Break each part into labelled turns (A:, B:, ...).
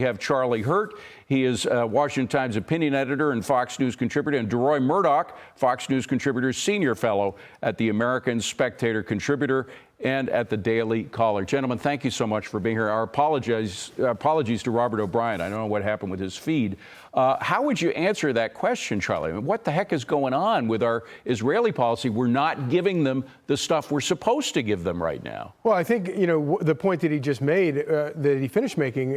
A: We have Charlie Hurt. He is Washington Times opinion editor and Fox News contributor, and Deroy Murdock, Fox News contributor, senior fellow at the American Spectator contributor and at the Daily Caller. Gentlemen, thank you so much for being here. Our apologies to Robert O'Brien. I don't know what happened with his feed. How would you answer that question, Charlie? I mean, what the heck is going on with our Israeli policy? We're not giving them the stuff we're supposed to give them right now.
B: Well, I think, the point that he just made, that he finished making,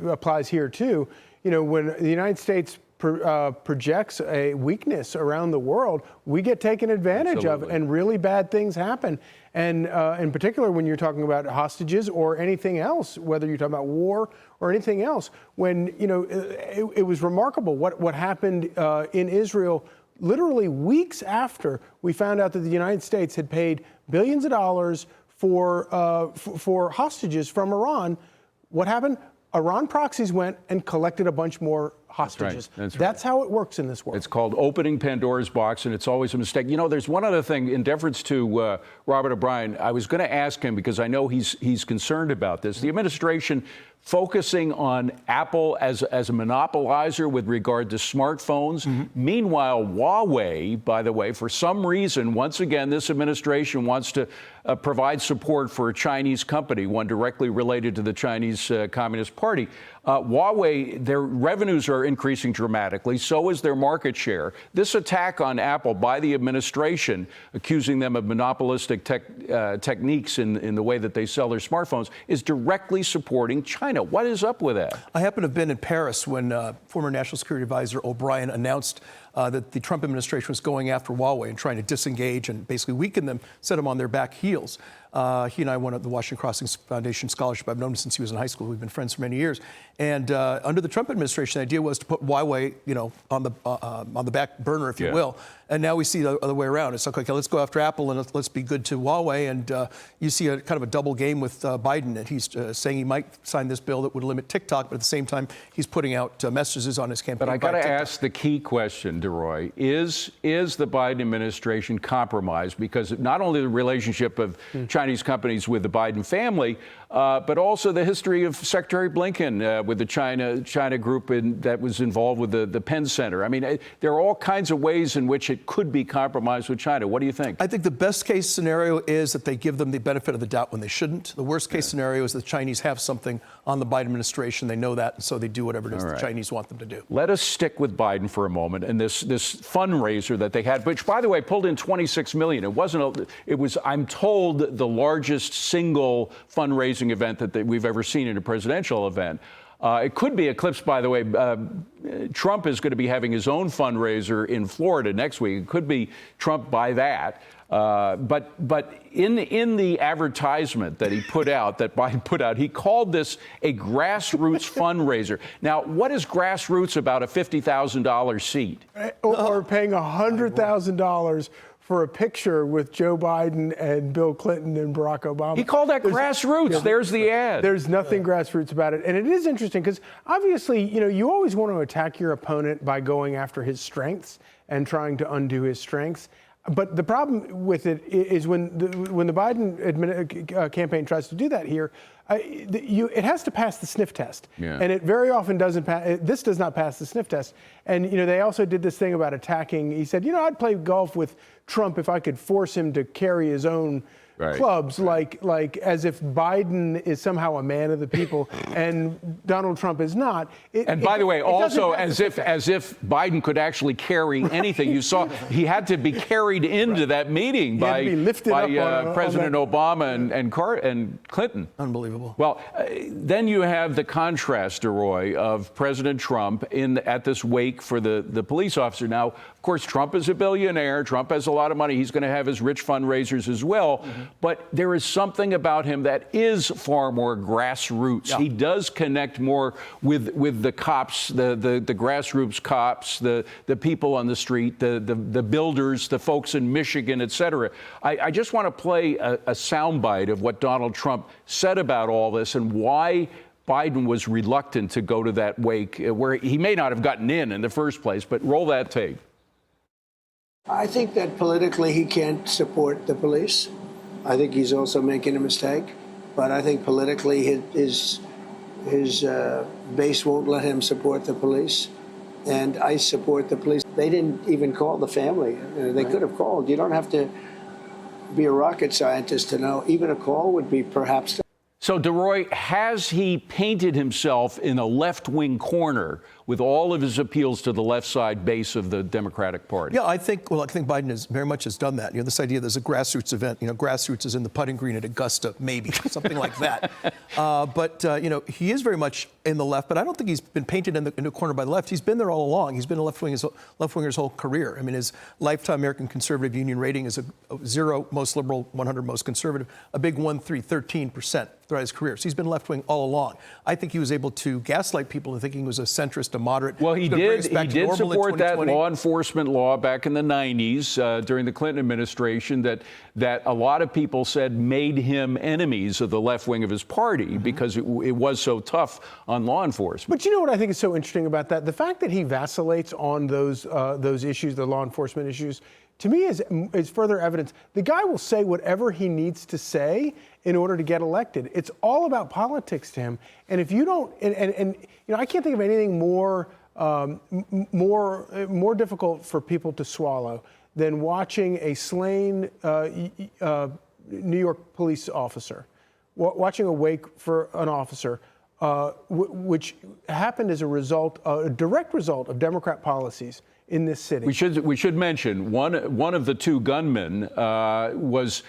B: applies here too. When the United States projects a weakness around the world, we get taken advantage of, and really bad things happen. And in particular, when you're talking about hostages or anything else, whether you're talking about war or anything else, when, it was remarkable what happened in Israel literally weeks after we found out that the United States had paid billions of dollars for hostages from Iran. What happened? Iran proxies went and collected a bunch more hostages. That's how it works in this world.
A: It's called opening Pandora's box, and it's always a mistake. There's one other thing, in deference to Robert O'Brien, I was going to ask him, because I know he's concerned about this. The administration focusing on Apple as a monopolizer with regard to smartphones. Meanwhile, Huawei, by the way, for some reason, once again, this administration wants to provide support for a Chinese company, one directly related to the Chinese Communist Party. Huawei, their revenues are increasing dramatically. So is their market share. This attack on Apple by the administration, accusing them of monopolistic techniques in the way that they sell their smartphones, is directly supporting China. What is up with that?
C: I happen to have been in Paris when former National Security Advisor O'Brien announced that the Trump administration was going after Huawei and trying to disengage and basically weaken them, set them on their back heels. He and I won the Washington Crossing Foundation scholarship. I've known him since he was in high school. We've been friends for many years. And under the Trump administration, the idea was to put Huawei, on the back burner, if you will. And now we see the other way around. It's like, okay, let's go after Apple and let's be good to Huawei. And you see a kind of a double game with Biden. And he's saying he might sign this bill that would limit TikTok, but at the same time, he's putting out messages on his campaign.
A: But I got to ask the key question, Deroy. Is the Biden administration compromised? Because not only the relationship of Chinese companies with the Biden family, but also the history of Secretary Blinken with the China group that was involved with the Penn Center. I mean, there are all kinds of ways in which it could be compromised with China. What do you think?
C: I think the best case scenario is that they give them the benefit of the doubt when they shouldn't. The worst case scenario is the Chinese have something on the Biden administration. They know that, and so they do whatever it is the Chinese want them to do.
A: Let us stick with Biden for a moment and this fundraiser that they had, which, by the way, pulled in $26 million. It was, I'm told, the largest single fundraising event that we've ever seen in a presidential event. It could be eclipsed, by the way. Trump is going to be having his own fundraiser in Florida next week. It could be trumped by that. But in the advertisement that Biden put out, he called this a grassroots fundraiser. Now, what is grassroots about a $50,000 seat?
B: Or paying $100,000 for a picture with Joe Biden and Bill Clinton and Barack Obama.
A: He called that grassroots. There's the ad.
B: There's nothing grassroots about it. And it is interesting because obviously, you always want to attack your opponent by going after his strengths and trying to undo his strengths. But the problem with it is when the Biden campaign tries to do that here, it has to pass the sniff test. And it very often doesn't pass. This does not pass the sniff test. And, they also did this thing about attacking. He said, I'd play golf with Trump if I could force him to carry his own clubs, like as if Biden is somehow a man of the people and Donald Trump is not.
A: And by the way, also as if Biden could actually carry anything. You saw he had to be carried into that meeting by President Obama and Clinton.
C: Unbelievable.
A: Well, then you have the contrast, Deroy, of President Trump at this wake for the police officer. Now, of course, Trump is a billionaire. Trump has a lot of money. He's going to have his rich fundraisers as well. But there is something about him that is far more grassroots. He does connect more with the cops, the grassroots cops, the people on the street, the builders, the folks in Michigan, et cetera. I just want to play a soundbite of what Donald Trump said about all this and why Biden was reluctant to go to that wake, where he may not have gotten in the first place. But roll that tape.
D: I think that politically he can't support the police. I think he's also making a mistake. But I think politically his base won't let him support the police, and I support the police. They didn't even call the family. They could have called. You don't have to be a rocket scientist to know. Even a call would be perhaps.
A: So, Deroy, has he painted himself in a left-wing corner with all of his appeals to the left side base of the Democratic Party?
C: Yeah, I think Biden has very much has done that. This idea there's a grassroots event. Grassroots is in the putting green at Augusta, maybe something like that. But he is very much in the left. But I don't think he's been painted in a corner by the left. He's been there all along. He's been a left-winger his whole career. I mean, his lifetime American Conservative Union rating is a 0 most liberal, 100 most conservative, a big 13% throughout his career. So he's been left-wing all along. I think he was able to gaslight people into thinking he was a centrist, a moderate.
A: Well, he did support that law enforcement law back in the 90s during the Clinton administration that a lot of people said made him enemies of the left wing of his party because it was so tough on law enforcement.
B: But you know what I think is so interesting about that? The fact that he vacillates on those issues, the law enforcement issues, to me is further evidence. The guy will say whatever he needs to say in order to get elected. It's all about politics to him. And if you don't, I can't think of anything more difficult for people to swallow than watching a slain New York police officer, watching a wake for an officer, which happened as a direct result of Democrat policies in this city.
A: We should mention one of the two gunmen was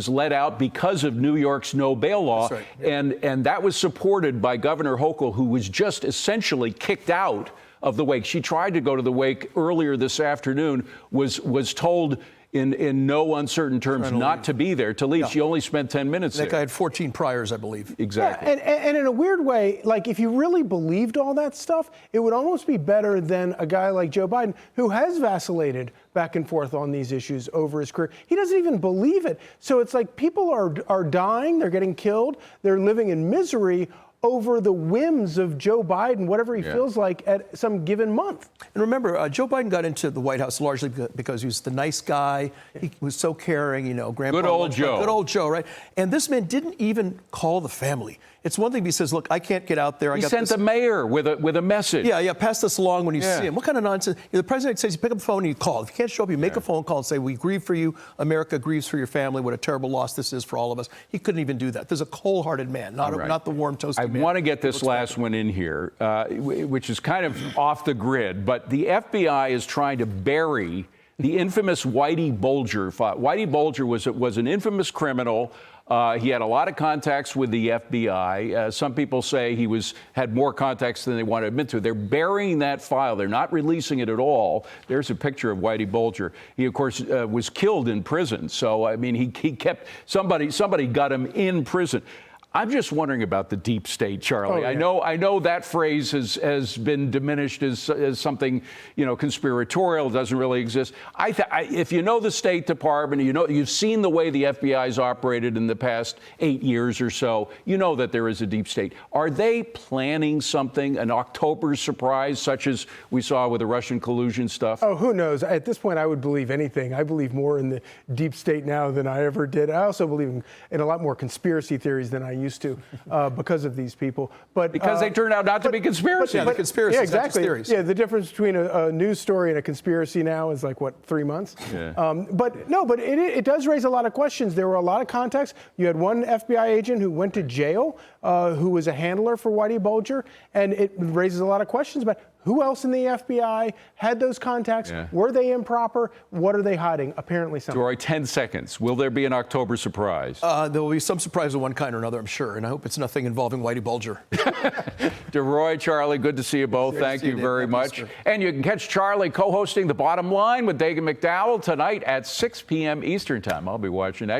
A: let out because of New York's no bail law,
C: That's right.
A: and that was supported by Governor Hochul, who was just essentially kicked out of the wake. She tried to go to the wake earlier this afternoon, was told in no uncertain terms not to be there, to leave. Yeah. She only spent 10 minutes there.
C: That guy had 14 priors, I believe.
A: Exactly.
B: Yeah, and in a weird way, like if you really believed all that stuff, it would almost be better than a guy like Joe Biden, who has vacillated back and forth on these issues over his career. He doesn't even believe it. So it's like people are dying, they're getting killed, they're living in misery over the whims of Joe Biden, whatever he feels like at some given month.
C: And remember, Joe Biden got into the White House largely because he was the nice guy. He was so caring, Grandpa.
A: Good old Joe.
C: Good old Joe, right? And this man didn't even call the family. It's one thing if he says, look, I can't get out there.
A: He sent the mayor with a message.
C: Yeah, pass this along when you see him. What kind of nonsense? The president says you pick up the phone and you call. If you can't show up, you make a phone call and say, we grieve for you. America grieves for your family. What a terrible loss this is for all of us. He couldn't even do that. There's a cold-hearted man, not the warm, toasty man.
A: I want to get this last one in here, which is kind of off the grid, but the FBI is trying to bury the infamous Whitey Bulger file. Whitey Bulger was an infamous criminal. He had a lot of contacts with the FBI. Some people say he had more contacts than they want to admit to. They're burying that file. They're not releasing it at all. There's a picture of Whitey Bulger. He, of course, was killed in prison. So, I mean, he kept somebody got him in prison. I'm just wondering about the deep state, Charlie.
B: Oh, yeah.
A: I know that phrase has been diminished as something, conspiratorial, doesn't really exist. If you know the State Department, you've seen the way the FBI's operated in the past 8 years or so, you know that there is a deep state. Are they planning something, an October surprise, such as we saw with the Russian collusion stuff?
B: Oh, who knows? At this point, I would believe anything. I believe more in the deep state now than I ever did. I also believe in a lot more conspiracy theories than I used to because of these people. But
A: because they turned out not to be conspiracy.
C: The conspiracy.
B: Yeah, exactly.
C: Theories.
B: Yeah, the difference between a news story and a conspiracy now is like, 3 months?
A: Yeah.
B: But it does raise a lot of questions. There were a lot of contacts. You had one FBI agent who went to jail, who was a handler for Whitey Bulger, and it raises a lot of questions about who else in the FBI had those contacts? Yeah. Were they improper? What are they hiding? Apparently something.
A: Deroy, 10 seconds. Will there be an October surprise?
C: There will be some surprise of one kind or another, I'm sure, and I hope it's nothing involving Whitey Bulger.
A: Deroy, Charlie, good to see you both. Thank you very much. And you can catch Charlie co-hosting The Bottom Line with Dagan McDowell tonight at 6 p.m. Eastern Time. I'll be watching that.